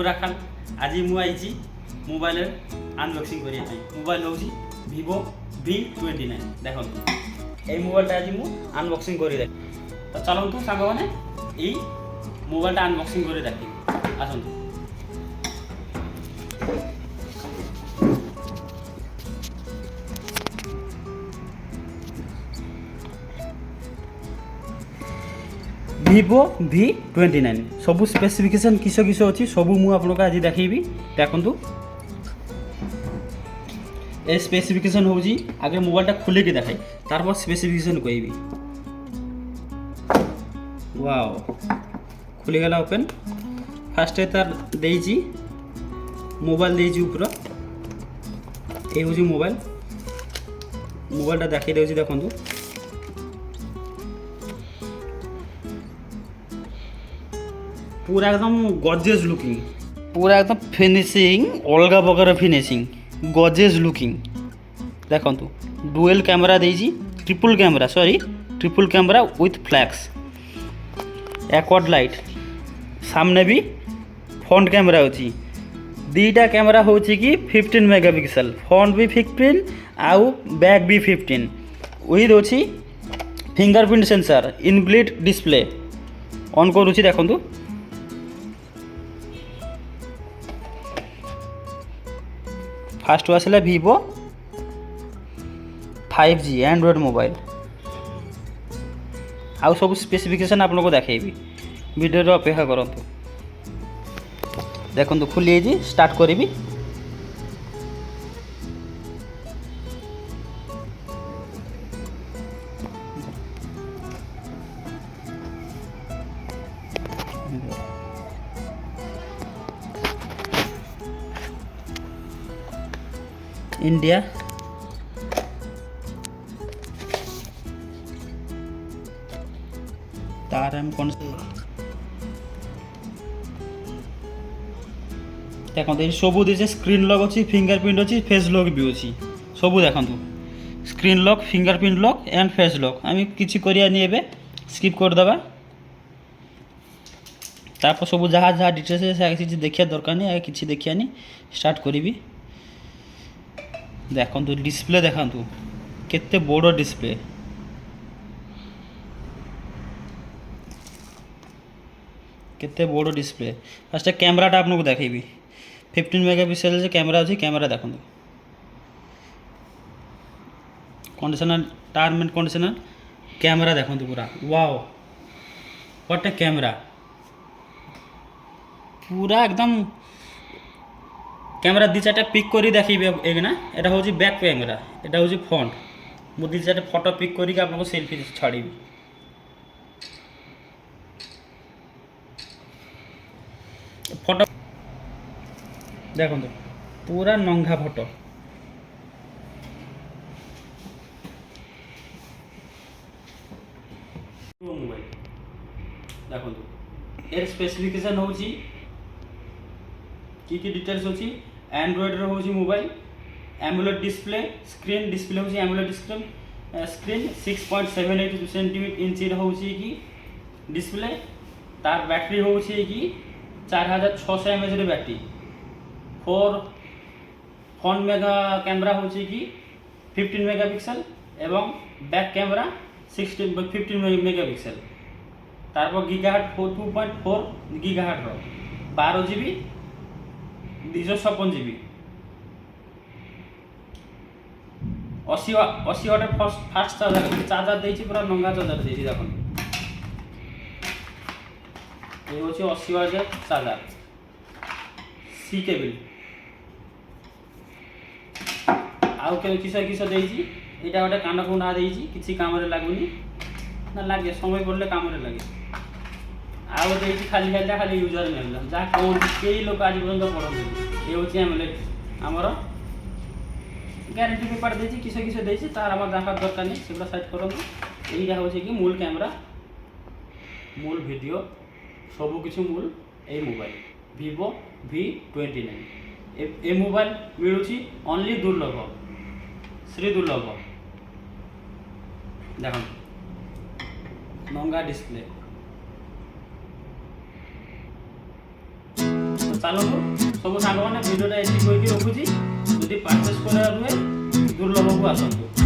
রাখাল আজি মু আইছি মোবাইলের আনবক্সিং করিয়া পাই। মোবাইল হচ্ছে ভিভো V29। দেখুন এই মোবাইলটা আজি মু আনবক্সিং করে দেখি। তো চলন্তু সাଙ୍ଗମାନେ এই মোবাইলটা আনবক্সিং করে দেখি আসন্তু। ভিভো V29 ସବୁ ସ୍ପେସିଫିକେସନ୍ କିସ କିସ ଅଛି ସବୁ ମୁଁ ଆପଣଙ୍କୁ ଆଜି ଦେଖେଇବି। ଦେଖନ୍ତୁ ଏ ସ୍ପେସିଫିକେସନ୍ ହେଉଛି ଆଗେ ମୋବାଇଲଟା ଖୋଲିକି ଦେଖାଇ ତାରপর ସ୍ପେସିଫିକେସନ୍ କହିବି। ୱାଓ ଖୋଲିଗଲା ଓପେନ୍। ଫାର୍ଷ୍ଟ ତାର ଦେଇଛି ମୋବାଇଲ ଦେଇଛି ଉପରେ। এই ହେଉଛି ମୋବାଇଲଟା ଦେଖାଇ ଦେଉଛି ଦେଖନ୍ତୁ। पूरा एकदम गॉर्जियस लुकिंग, पूरा एकदम फिनिशिंग अलग प्रकार फिनिशिंग गॉर्जियस लुकिंग। देखो डुएल कैमरा देजी, ट्रिपल कैमरा विथ फ्लैक्स, एक्वाड लाइट, सामने भी फ्रंट कैमरा अच्छी। दीटा कैमरा होची कि 15 मेगापिक्सल, फ्रंट भी 15 आउ बैक भी 15 विथ अच्छी fingerprint sensor inbuilt display on करुच्ची। देखो फास्ट आसला Vivo 5G एंड्रॉइड मोबाइल। आउ सब स्पेसिफिकेशन आपको देखी वीडियो अपेक्षा करूँ। देखो खुली स्टार्ट करी। इंडिया तार हम कौन से देखो सब दीजिए स्क्रीन लॉक अच्छी, फिंगरप्रिंट अच्छी, फेस लॉक भी अच्छी सब। देखो screen lock, fingerprint lock and face lock आम किसी करिया नहीं एबे स्किप करदेबा। तापर सब जहाँ जहाँ डिटेल्स किसी देखिया दरकार नहीं, आगे किसी देखिया नहीं। स्टार्ट करी। देखो डिस्प्ले देखु केते बड़ डिस्प्ले, केते बड़ डिस्प्ले। फास्ट कैमराटा आपको देखी 15 मेगापिक्सल कैमरा अच्छी। कैमरा देखो conditioner, term and conditioner camera देखो पूरा। वाओ व्हाट ए कैमरा, पूरा एकदम कैमरा दी चार्टा पिक करी देखिए एक ना। এটা হচ্ছে ব্যাক ক্যামেরা, এটা হচ্ছে ফ্রন্ট। মু दी চার্টা ফটো পিক করি আপনাকে সেলফি ছাড়ি। ফটো দেখুন पूरा नंगा फोटो। मोबाइल देखो एर स्पेसिफिकेशन होची की डिटेल्स होची। एंड्रॉइड रो होची mobile AMOLED display, screen display होची एमोलेड स्क्रीन 6.78 सेंटीमीटर इंच होची की डिस्प्ले। तार बैटरी होची कि 4600 mAh रे बैटरी। फ्रंट मेगा कैमरा होची कि 15 मेगापिक्सल एवं बैक कैमरा 15 मेगापिक्सल। तारपर gigahertz 2.4 gigahertz 12 GB 256 GB 80 watt fast charger देछि, पूरा नंगा चार्जर देछि। देखो ये होछि 80 वाट चार्जर, सी केबल। आउ के किस किस देछि एटा गोटे कान कुंडा देछि, किछि काम रे लागुनी ना, लागे समय पड़ले काम रे लागे। आउ देछि खाली यूजर नेम जा कोन केई लोक आज पर्यंत पढो। ये होछि एमोलेड हमर ग्यारंटी पेपर देछि, किस किस देछि तार हमर देखा दरकार नहीं, सेटा साइड करूँ। एटा होछि कि मूल कैमरा, मूल वीडियो सब किछु मूल ए मोबाइल Vivo V29। ए मोबाइल मिलुछि ओनली दुर्लभ, श्री दुर्लभ। देखो नंगा डिस्प्ले ଚାଲନ୍ତୁ ସବୁ ସାଙ୍ଗମାନେ ଭିଡ଼ିଓଟା ଏତିକି କହିକି ରଖୁଛି। ଯଦି ପରଚେସ୍ କରିବାର ହୁଏ ଦୁର୍ଲଭକୁ ଆସନ୍ତୁ।